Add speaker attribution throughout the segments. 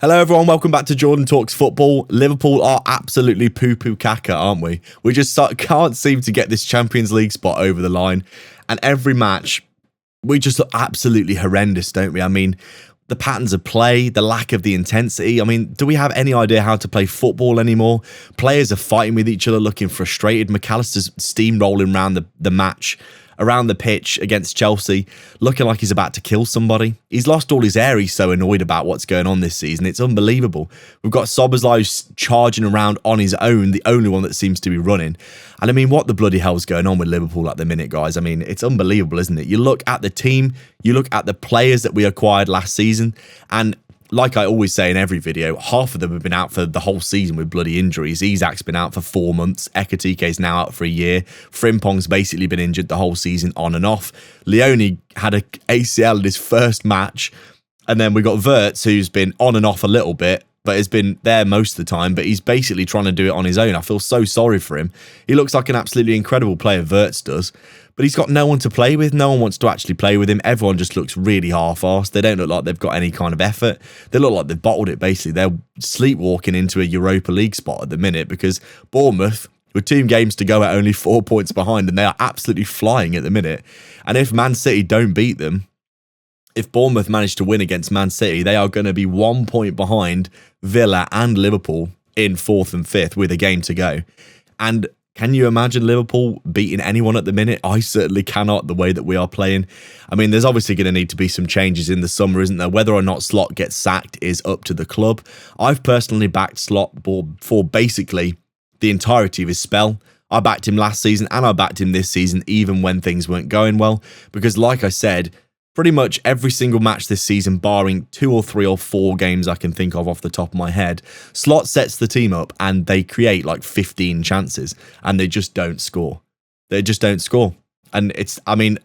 Speaker 1: Hello everyone, welcome back to Jordan Talks Football. Liverpool are absolutely poo-poo caca, aren't we? We just can't seem to get this Champions League spot over the line. And every match, we just look absolutely horrendous, don't we? I mean, the patterns of play, the lack of the intensity. I mean, do we have any idea how to play football anymore? Players are fighting with each other, looking frustrated. McAllister's steamrolling around the match, around the pitch against Chelsea, looking like he's about to kill somebody. He's lost all his air. He's so annoyed about what's going on this season. It's unbelievable. We've got Szoboszlai charging around on his own, the only one that seems to be running. And I mean, what the bloody hell's going on with Liverpool at the minute, guys? I mean, it's unbelievable, isn't it? You look at the team, you look at the players that we acquired last season, and like I always say in every video, half of them have been out for the whole season with bloody injuries. Isak's been out for 4 months. Ekitike's now out for a year. Frimpong's basically been injured the whole season on and off. Leone had a ACL in his first match. And then we got Wirtz, who's been on and off a little bit, but has been there most of the time. But he's basically trying to do it on his own. I feel so sorry for him. He looks like an absolutely incredible player, Wirtz does. But he's got no one to play with. No one wants to actually play with him. Everyone just looks really half-arsed. They don't look like they've got any kind of effort. They look like they've bottled it, basically. They're sleepwalking into a Europa League spot at the minute because Bournemouth, with 2 games to go, at only 4 points behind, and they are absolutely flying at the minute. And if Man City don't beat them, if Bournemouth manage to win against Man City, they are going to be 1 point behind Villa and Liverpool in 4th and 5th with a game to go. And can you imagine Liverpool beating anyone at the minute? I certainly cannot, the way that we are playing. I mean, there's obviously going to need to be some changes in the summer, isn't there? Whether or not Slot gets sacked is up to the club. I've personally backed Slot for basically the entirety of his spell. I backed him last season and I backed him this season, even when things weren't going well. Because like I said, pretty much every single match this season, barring 2 or 3 or 4 games I can think of off the top of my head, Slot sets the team up and they create like 15 chances and they just don't score. They just don't score. And it's, I mean,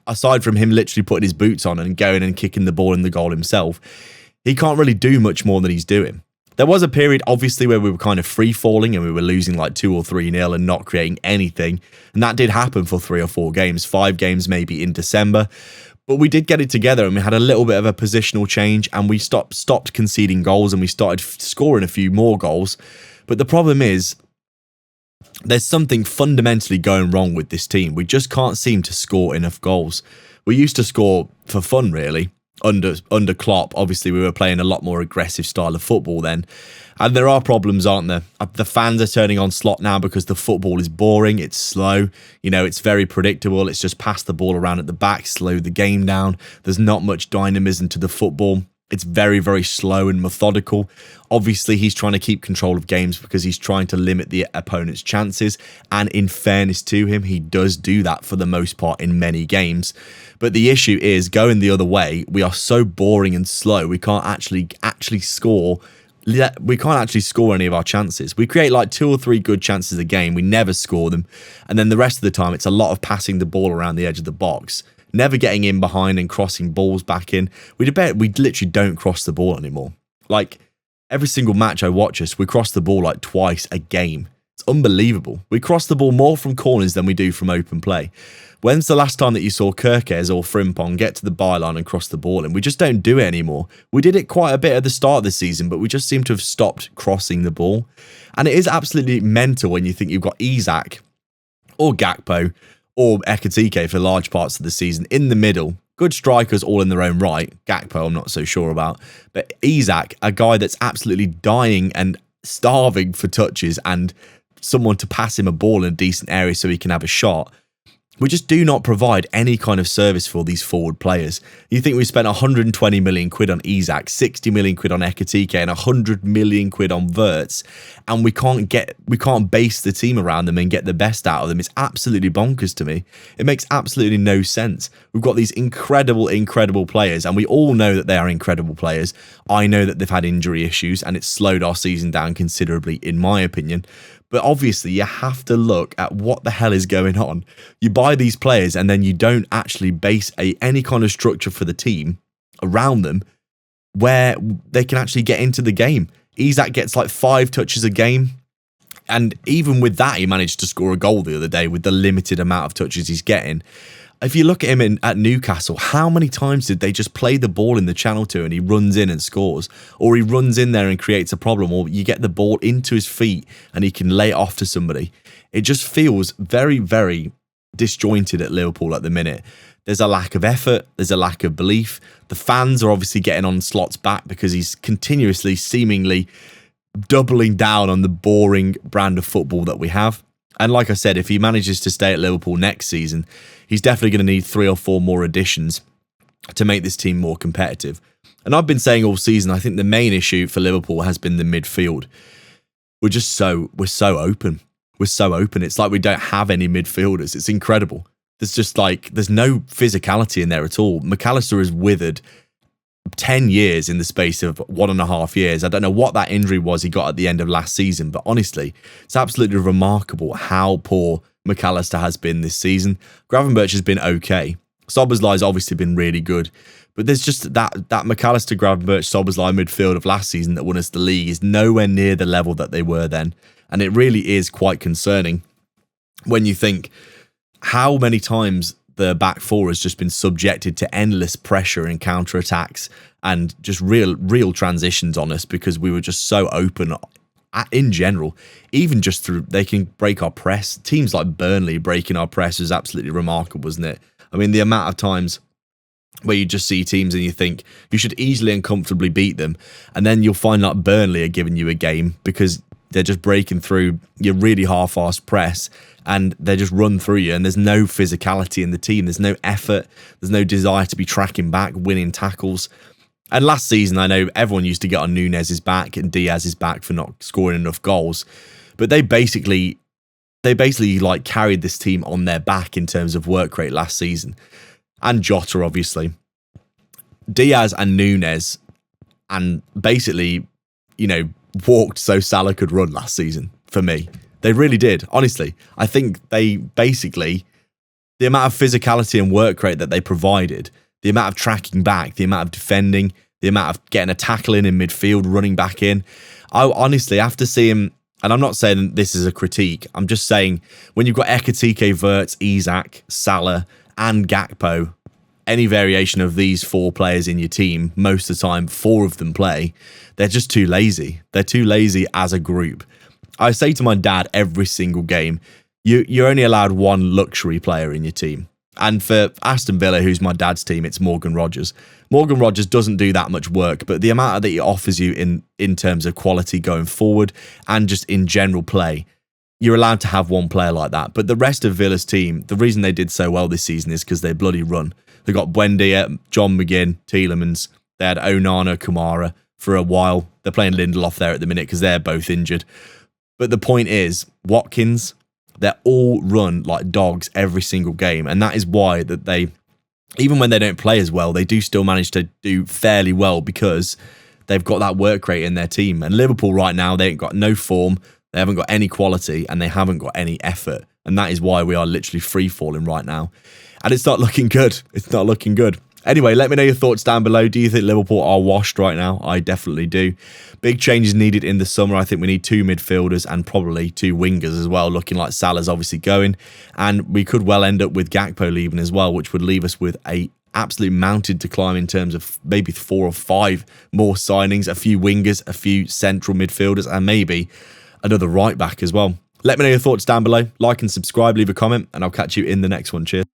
Speaker 1: aside from him literally putting his boots on and going and kicking the ball in the goal himself, he can't really do much more than he's doing. There was a period, obviously, where we were kind of free-falling and we were losing like 2 or 3-0 and not creating anything. And that did happen for 3 or 4 games, 5 games maybe in December. But we did get it together and we had a little bit of a positional change and we stopped conceding goals and we started scoring a few more goals. But the problem is, there's something fundamentally going wrong with this team. We just can't seem to score enough goals. We used to score for fun, really. Under Klopp, obviously, we were playing a lot more aggressive style of football then. And there are problems, aren't there? The fans are turning on Slot now because the football is boring. It's slow. You know, it's very predictable. It's just pass the ball around at the back, slow the game down. There's not much dynamism to the football. It's very, very slow and methodical. Obviously, he's trying to keep control of games because he's trying to limit the opponent's chances. And in fairness to him, he does do that for the most part in many games. But the issue is, going the other way, we are so boring and slow. We can't actually score. We can't actually score any of our chances. We create like 2 or 3 good chances a game. We never score them. And then the rest of the time, it's a lot of passing the ball around the edge of the box. Never getting in behind and crossing balls back in. We literally don't cross the ball anymore. Like, every single match I watch us, we cross the ball like twice a game. It's unbelievable. We cross the ball more from corners than we do from open play. When's the last time that you saw Kirkes or Frimpong get to the byline and cross the ball? And we just don't do it anymore. We did it quite a bit at the start of the season, but we just seem to have stopped crossing the ball. And it is absolutely mental when you think you've got Isak or Gakpo or Ekitike for large parts of the season in the middle. Good strikers all in their own right. Gakpo, I'm not so sure about. But Isak, a guy that's absolutely dying and starving for touches and someone to pass him a ball in a decent area so he can have a shot. We just do not provide any kind of service for these forward players. You think we spent 120 million quid on Isak, 60 million quid on Ekitike, and 100 million quid on Wirtz, and we can't base the team around them and get the best out of them. It's absolutely bonkers to me. It makes absolutely no sense. We've got these incredible players, and we all know that they are incredible players. I know that they've had injury issues, and it's slowed our season down considerably, in my opinion. But obviously, you have to look at what the hell is going on. You buy these players and then you don't actually base any kind of structure for the team around them where they can actually get into the game. Isak gets like 5 touches a game. And even with that, he managed to score a goal the other day with the limited amount of touches he's getting. If you look at him at Newcastle, how many times did they just play the ball in the channel to and he runs in and scores? Or he runs in there and creates a problem, or you get the ball into his feet and he can lay it off to somebody. It just feels very, very disjointed at Liverpool at the minute. There's a lack of effort. There's a lack of belief. The fans are obviously getting on Slot's back because he's continuously, seemingly doubling down on the boring brand of football that we have. And like I said, if he manages to stay at Liverpool next season, he's definitely going to need 3 or 4 more additions to make this team more competitive. And I've been saying all season, I think the main issue for Liverpool has been the midfield. We're so open. We're so open. It's like we don't have any midfielders. It's incredible. There's no physicality in there at all. McAllister has withered 10 years in the space of 1.5 years. I don't know what that injury was he got at the end of last season, but honestly, it's absolutely remarkable how poor McAllister has been this season. Gravenberch has been okay. Szoboszlai's obviously been really good, but there's just that McAllister, Gravenberch, Szoboszlai midfield of last season that won us the league is nowhere near the level that they were then, and it really is quite concerning when you think how many times the back four has just been subjected to endless pressure and counter-attacks and just real transitions on us because we were just so open in general. Even just through, they can break our press. Teams like Burnley breaking our press is absolutely remarkable, isn't it? I mean, the amount of times where you just see teams and you think you should easily and comfortably beat them, and then you'll find that Burnley are giving you a game because they're just breaking through your really half-assed press and they just run through you, and there's no physicality in the team. There's no effort. There's no desire to be tracking back, winning tackles. And last season, I know everyone used to get on Nunez's back and Diaz's back for not scoring enough goals, but they basically like carried this team on their back in terms of work rate last season. And Jota, obviously. Diaz and Nunez, and basically, walked so Salah could run last season for me. They really did. Honestly, I think they basically, the amount of physicality and work rate that they provided, the amount of tracking back, the amount of defending, the amount of getting a tackle in midfield, running back in. I honestly, after seeing, and I'm not saying this is a critique, I'm just saying when you've got Ekitike, Wirtz, Isak, Salah, and Gakpo, any variation of these 4 players in your team, most of the time 4 of them play, they're just too lazy. They're too lazy as a group. I say to my dad every single game, you're only allowed 1 luxury player in your team. And for Aston Villa, who's my dad's team, it's Morgan Rogers. Morgan Rogers doesn't do that much work, but the amount that he offers you in terms of quality going forward and just in general play, you're allowed to have 1 player like that. But the rest of Villa's team, the reason they did so well this season is because they bloody run. They got Buendia, John McGinn, Tielemans. They had Onana, Kamara for a while. They're playing Lindelof there at the minute because they're both injured. But the point is, Watkins, they're all run like dogs every single game. And that is why that they, even when they don't play as well, they do still manage to do fairly well because they've got that work rate in their team. And Liverpool right now, they ain't got no form, they haven't got any quality, and they haven't got any effort. And that is why we are literally free-falling right now. And it's not looking good. It's not looking good. Anyway, let me know your thoughts down below. Do you think Liverpool are washed right now? I definitely do. Big changes needed in the summer. I think we need 2 midfielders and probably 2 wingers as well, looking like Salah's obviously going. And we could well end up with Gakpo leaving as well, which would leave us with a absolute mountain to climb in terms of maybe 4 or 5 more signings, a few wingers, a few central midfielders, and maybe another right back as well. Let me know your thoughts down below. Like and subscribe, leave a comment, and I'll catch you in the next one. Cheers.